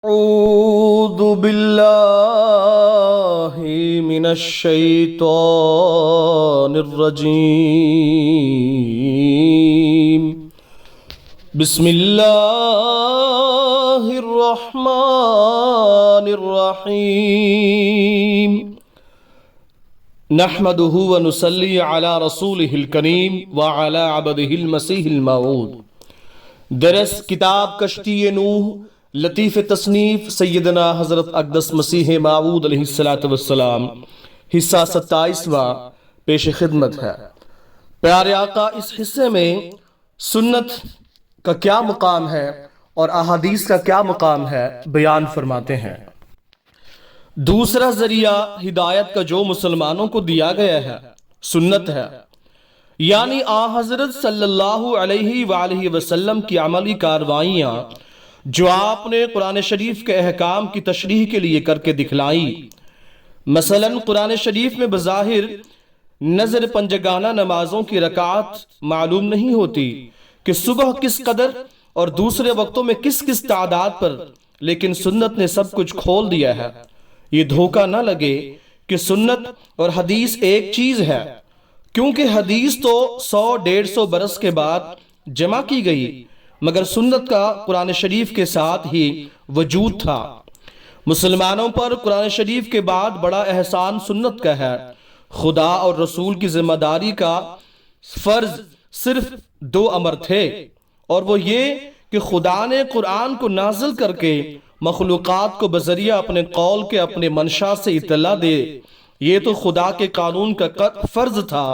أعوذ بالله من الشيطان الرجيم. بسم الله الرحمن الرحيم. نحمده ونصلي على رسوله الكريم وعلى عبده المسيح الموعود. درس کتاب کشتی نوح، لطیف تصنیف سیدنا حضرت اقدس مسیح موعود علیہ السلام، حصہ 27واں پیش خدمت ہے۔ پیارے آقا اس حصے میں سنت کا کیا مقام ہے اور احادیث کا کیا مقام ہے بیان فرماتے ہیں۔ دوسرا ذریعہ ہدایت کا جو مسلمانوں کو دیا گیا ہے سنت ہے، یعنی حضرت صلی اللہ علیہ وآلہ وسلم کی عملی کاروائیاں جو آپ نے قرآن شریف کے احکام کی تشریح کے لیے کر کے دکھلائی۔ مثلا قرآن شریف میں بظاہر نظر پنجگانہ نمازوں کی رکعت معلوم نہیں ہوتی کہ صبح کس قدر اور دوسرے وقتوں میں کس کس تعداد پر، لیکن سنت نے سب کچھ کھول دیا ہے۔ یہ دھوکہ نہ لگے کہ سنت اور حدیث ایک چیز ہے، کیونکہ حدیث تو 100-150 برس کے بعد جمع کی گئی، مگر سنت کا قرآن شریف کے ساتھ ہی وجود تھا۔ مسلمانوں پر قرآن شریف کے بعد بڑا احسان سنت کا ہے۔ خدا اور رسول کی ذمہ داری کا فرض صرف 2 امر تھے، اور وہ یہ کہ خدا نے قرآن کو نازل کر کے مخلوقات کو بذریعہ اپنے قول کے اپنے منشا سے اطلاع دے۔ یہ تو خدا کے قانون کا فرض تھا،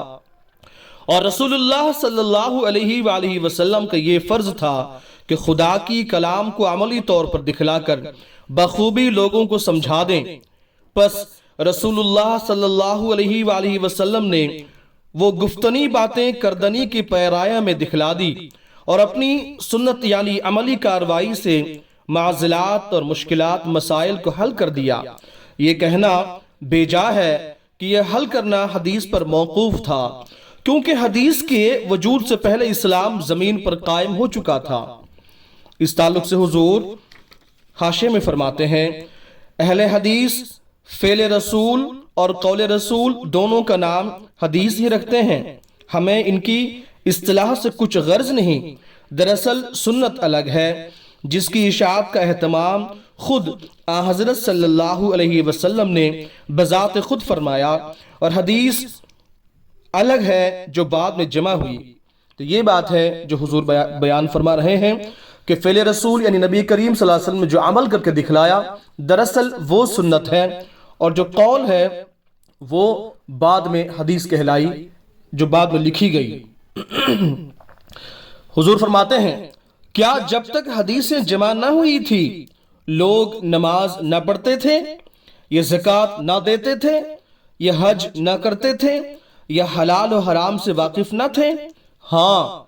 اور رسول اللہ صلی اللہ علیہ وآلہ وسلم کا یہ فرض تھا کہ خدا کی کلام کو عملی طور پر دکھلا کر بخوبی لوگوں کو سمجھا دیں۔ پس رسول اللہ صلی اللہ علیہ وآلہ وسلم نے وہ گفتنی باتیں کردنی کی پیرایہ میں دکھلا دی، اور اپنی سنت یعنی عملی کاروائی سے معضلات اور مشکلات مسائل کو حل کر دیا۔ یہ کہنا بیجا ہے کہ یہ حل کرنا حدیث پر موقوف تھا، کیونکہ حدیث کے وجود سے پہلے اسلام زمین پر قائم ہو چکا تھا۔ اس تعلق سے حضور حاشیے میں فرماتے ہیں، اہل حدیث فعل رسول اور قول رسول دونوں کا نام حدیث ہی رکھتے ہیں۔ ہمیں ان کی اصطلاح سے کچھ غرض نہیں، دراصل سنت الگ ہے جس کی اشاعت کا اہتمام خود حضرت صلی اللہ علیہ وسلم نے بذات خود فرمایا، اور حدیث الگ ہے جو بعد میں جمع ہوئی۔ تو یہ بات ہے جو حضور بیان فرما رہے ہیں کہ فعل رسول یعنی نبی کریم صلی اللہ علیہ وسلم نے جو عمل کر کے دکھلایا دراصل وہ سنت ہے، اور جو قول ہے وہ بعد میں حدیث کہلائی جو بعد میں لکھی گئی۔ حضور فرماتے ہیں، کیا جب تک حدیثیں جمع نہ ہوئی تھی لوگ نماز نہ پڑھتے تھے، یہ زکوٰۃ نہ دیتے تھے، یہ حج نہ کرتے تھے، یا حلال و حرام سے واقف نہ تھے؟ ہاں،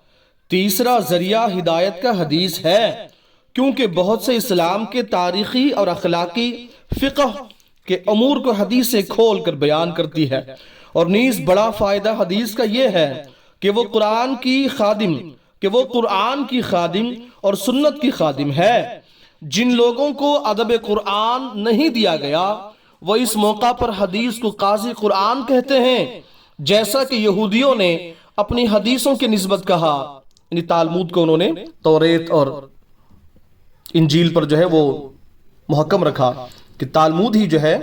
تیسرا ذریعہ ہدایت کا حدیث ہے، کیونکہ بہت سے اسلام کے تاریخی اور اخلاقی فقہ کے امور کو حدیث سے کھول کر بیان کرتی ہے، اور نیز بڑا فائدہ حدیث کا یہ ہے کہ وہ قرآن کی خادم اور سنت کی خادم ہے۔ جن لوگوں کو ادب قرآن نہیں دیا گیا وہ اس موقع پر حدیث کو قاضی قرآن کہتے ہیں، جیسا کہ یہودیوں نے اپنی حدیثوں کے نسبت کہا، یعنی تالمود کو انہوں نے توریت اور انجیل پر جو ہے وہ محکم رکھا کہ تالمود ہی جو ہے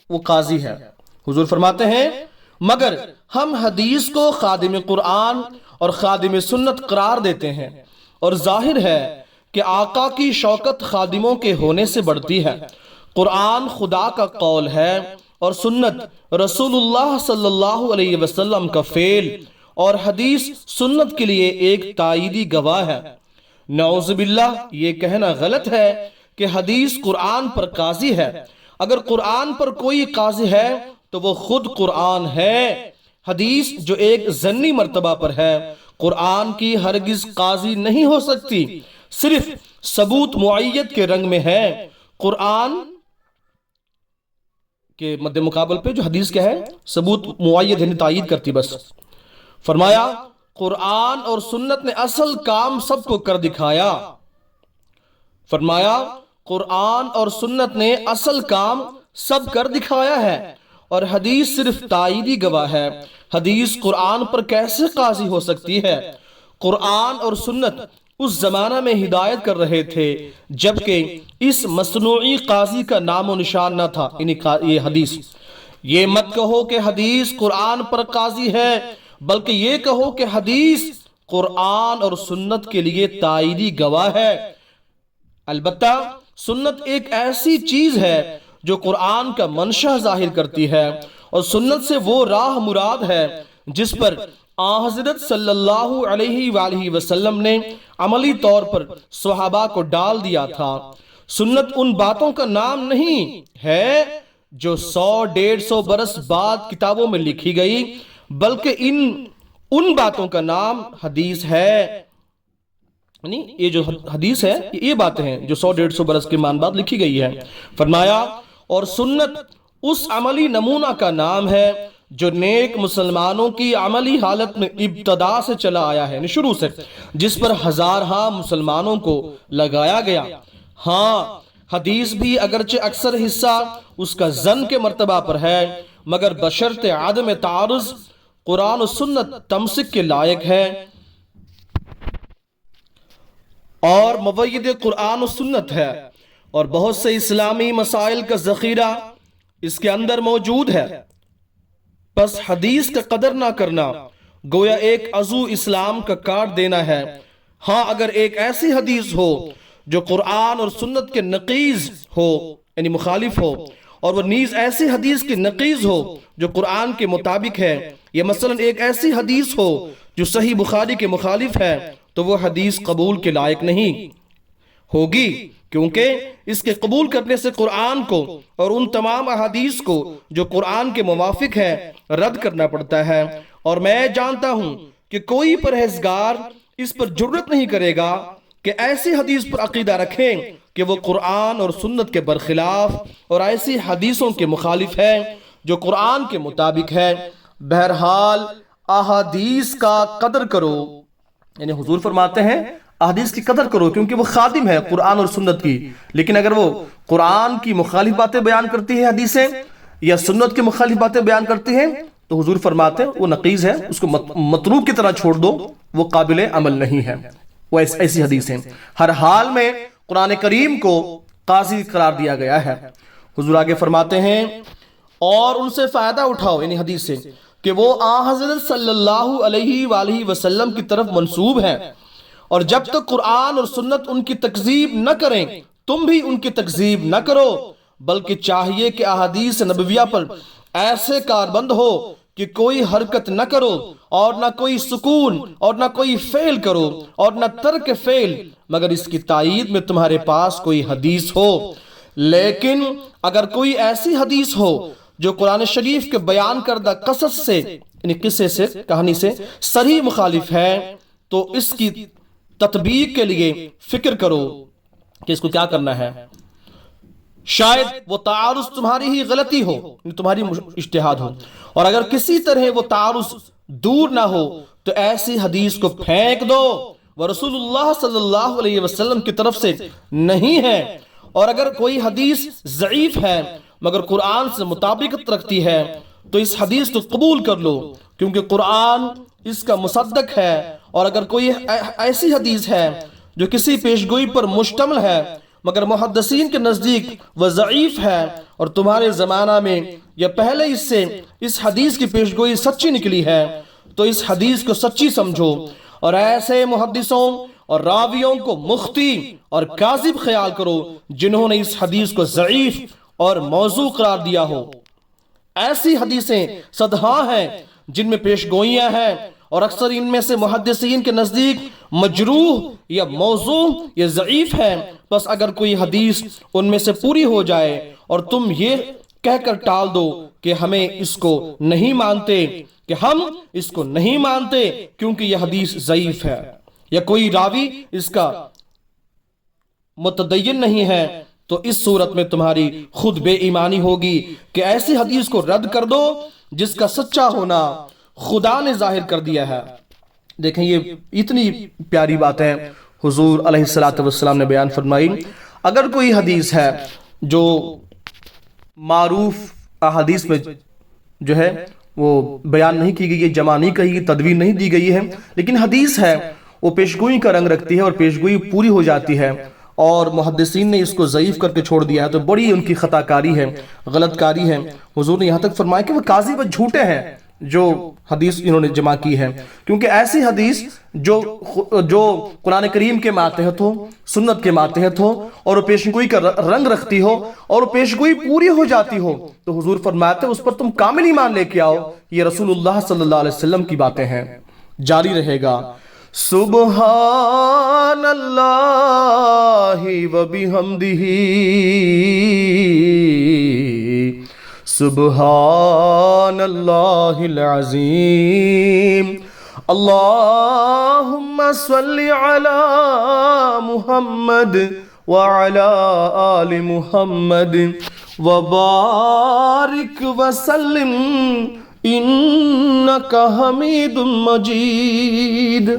وہ قاضی ہے۔ حضور فرماتے ہیں، مگر ہم حدیث کو خادم قرآن اور خادم سنت قرار دیتے ہیں، اور ظاہر ہے کہ آقا کی شوکت خادموں کے ہونے سے بڑھتی ہے۔ قرآن خدا کا قول ہے اور سنت رسول اللہ صلی اللہ علیہ وسلم کا فعل، اور حدیث سنت کے لیے ایک تائیدی گواہ ہے۔ نعوذ باللہ، یہ کہنا غلط ہے کہ حدیث قرآن پر قاضی ہے۔ اگر قرآن پر کوئی قاضی ہے تو وہ خود قرآن ہے۔ حدیث جو ایک ضمنی مرتبہ پر ہے قرآن کی ہرگز قاضی نہیں ہو سکتی، صرف ثبوت معید کے رنگ میں ہے۔ قرآن کے مد مقابل پہ جو حدیث کیا ہے ثبوت معید یعنی تائید کرتی۔ بس فرمایا قرآن اور سنت نے اصل کام سب کو کر دکھایا۔ فرمایا قرآن اور سنت نے اصل کام سب کر دکھایا ہے، اور حدیث صرف تائیدی گواہ ہے۔ حدیث قرآن پر کیسے قاضی ہو سکتی ہے؟ قرآن اور سنت اس زمانہ میں ہدایت کر رہے تھے جبکہ اس مصنوعی قاضی کا نام و نشان نہ تھا، یہ حدیث۔ یہ مت کہو کہ حدیث قرآن پر قاضی ہے، بلکہ یہ کہو کہ حدیث قرآن اور سنت کے لیے تائیدی گواہ ہے۔ البتہ سنت ایک ایسی چیز ہے جو قرآن کا منشا ظاہر کرتی ہے، اور سنت سے وہ راہ مراد ہے جس پر حضرت صلی اللہ علیہ وآلہ وسلم نے عملی طور پر صحابہ کو ڈال دیا تھا۔ سنت ان باتوں کا نام نہیں ہے جو 100-150 برس بعد کتابوں میں لکھی گئی، بلکہ ان باتوں کا نام حدیث ہے۔ یعنی یہ جو حدیث ہے یہ باتیں ہیں جو 100-150 برس کے مان بعد لکھی گئی ہے۔ فرمایا اور سنت اس عملی نمونہ کا نام ہے جو نیک مسلمانوں کی عملی حالت میں ابتدا سے چلا آیا ہے، یعنی شروع سے، جس پر ہزارہا مسلمانوں کو لگایا گیا۔ ہاں، حدیث بھی اگرچہ اکثر حصہ اس کا ظن کے مرتبہ پر ہے، مگر بشرط عدم تعارض قرآن و سنت تمسک کے لائق ہے، اور مؤید قرآن و سنت ہے، اور بہت سے اسلامی مسائل کا ذخیرہ اس کے اندر موجود ہے۔ پس حدیث کا قدر نہ کرنا گویا ایک عضو اسلام کا کاٹ دینا ہے۔ ہاں، اگر ایک ایسی حدیث ہو جو قرآن اور سنت کے نقیض ہو، یعنی مخالف ہو، اور وہ نیز ایسی حدیث کی نقیض ہو جو قرآن کے مطابق ہے، یا مثلا ایک ایسی حدیث ہو جو صحیح بخاری کے مخالف ہے، تو وہ حدیث قبول کے لائق نہیں ہوگی، کیونکہ اس کے قبول کرنے سے قرآن کو اور ان تمام احادیث کو جو قرآن کے موافق ہے رد کرنا پڑتا ہے۔ اور میں جانتا ہوں کہ کوئی پرہیزگار اس پر جرت نہیں کرے گا کہ ایسی حدیث پر عقیدہ رکھیں کہ وہ قرآن اور سنت کے برخلاف اور ایسی حدیثوں کے مخالف ہے جو قرآن کے مطابق ہے۔ بہرحال احادیث کا قدر کرو، یعنی حضور فرماتے ہیں احادیث کی قدر کرو کیونکہ وہ خادم ہے قرآن اور سنت کی، لیکن اگر وہ قرآن کی مخالف باتیں بیان کرتی ہے حدیثیں، یا سنت کی مخالف باتیں بیان کرتی ہیں، تو حضور فرماتے ہیں وہ نقیض ہے، اس کو متروک کی طرح چھوڑ دو، وہ قابل عمل نہیں ہے۔ وہ ایسی حدیثیں ہر حال میں قرآن کریم کو قاضی قرار دیا گیا ہے۔ حضور آگے فرماتے ہیں اور ان سے فائدہ اٹھاؤ، یعنی حدیث سے، کہ وہ حضرت صلی اللہ علیہ وآلہ وسلم کی طرف منسوب ہیں، اور جب تک قرآن اور سنت ان کی تکذیب نہ کریں تم بھی ان کی تکذیب نہ کرو، بلکہ چاہیے کہ احادیث نبویہ پر ایسے کاربند ہو کہ کوئی حرکت نہ کرو، اور نہ کوئی سکون، اور نہ کوئی فعل کرو، اور نہ ترک فعل، مگر اس کی تائید میں تمہارے پاس کوئی حدیث ہو۔ لیکن اگر کوئی ایسی حدیث ہو جو قرآن شریف کے بیان کردہ قصص سے، یعنی قصے سے، کہانی سے صریح مخالف ہے، تو اس کی تطبیق کے لیے فکر کرو کہ اس کو کیا کرنا ہے۔ شاید وہ تعارض تمہاری ہی غلطی ہو، تمہاری اجتہاد ہو، اور اگر کسی طرح وہ تعارض دور نہ ہو تو ایسی حدیث کو پھینک دو، وہ رسول اللہ صلی اللہ علیہ وسلم کی طرف سے نہیں ہے۔ اور اگر کوئی حدیث ضعیف ہے مگر قرآن سے مطابقت رکھتی ہے تو اس حدیث کو قبول کر لو، کیونکہ قرآن اس کا مصدق ہے۔ اور اگر کوئی ایسی حدیث ہے جو کسی پیشگوئی پر مشتمل ہے مگر محدثین کے نزدیک وہ ضعیف ہے، اور تمہارے زمانہ میں یا پہلے اس سے اس حدیث کی پیشگوئی سچی نکلی ہے، تو اس حدیث کو سچی سمجھو، اور ایسے محدثوں اور راویوں کو مختی اور کاذب خیال کرو جنہوں نے اس حدیث کو ضعیف اور موضوع قرار دیا ہو۔ ایسی حدیثیں صدہا ہیں جن میں پیشگوئیاں ہیں، اور اکثر ان میں سے محدثین کے نزدیک مجروح یا موضوع یا ضعیف ہے۔ بس اگر کوئی حدیث ان میں سے پوری ہو جائے اور تم یہ کہہ کر ٹال دو کہ ہمیں اس کو نہیں مانتے، کہ ہم اس کو نہیں مانتے کیونکہ یہ حدیث ضعیف ہے، یا کوئی راوی اس کا متدین نہیں ہے، تو اس صورت میں تمہاری خود بے ایمانی ہوگی کہ ایسی حدیث کو رد کر دو جس کا سچا ہونا خدا نے ظاہر کر دیا ہے۔ دیکھیں یہ اتنی پیاری بات ہے حضور علیہ الصلوۃ والسلام نے بیان فرمائی۔ اگر کوئی حدیث ہے جو معروف احادیث میں جو ہے وہ بیان نہیں کی گئی ہے، جمع نہیں کہی گئی، تدوین نہیں دی گئی ہے، لیکن حدیث ہے وہ پیشگوئی کا رنگ رکھتی ہے اور پیشگوئی پوری ہو جاتی ہے، اور محدثین نے اس کو ضعیف کر کے چھوڑ دیا ہے، تو بڑی ان کی خطا کاری ہے، غلط کاری ہے۔ حضور نے یہاں تک فرمایا کہ وہ کاذب جھوٹے ہیں جو حدیث انہوں نے جمع کی ہے، کیونکہ ایسی حدیث جو قرآن کریم کے ماتحت ہو، سنت کے ماتحت ہو، اور وہ پیشگوئی کا رنگ رکھتی ہو اور وہ پیشگوئی پوری ہو جاتی ہو، تو حضور فرماتے اس پر تم کامل ایمان لے کے آؤ، یہ رسول اللہ صلی اللہ علیہ وسلم کی باتیں ہیں۔ جاری رہے گا سبحان اللہ و بحمدہ، سبحان اللہ العظیم، اللہم صلی علی محمد وعلی آل محمد وبارک وسلم انک حمید مجید۔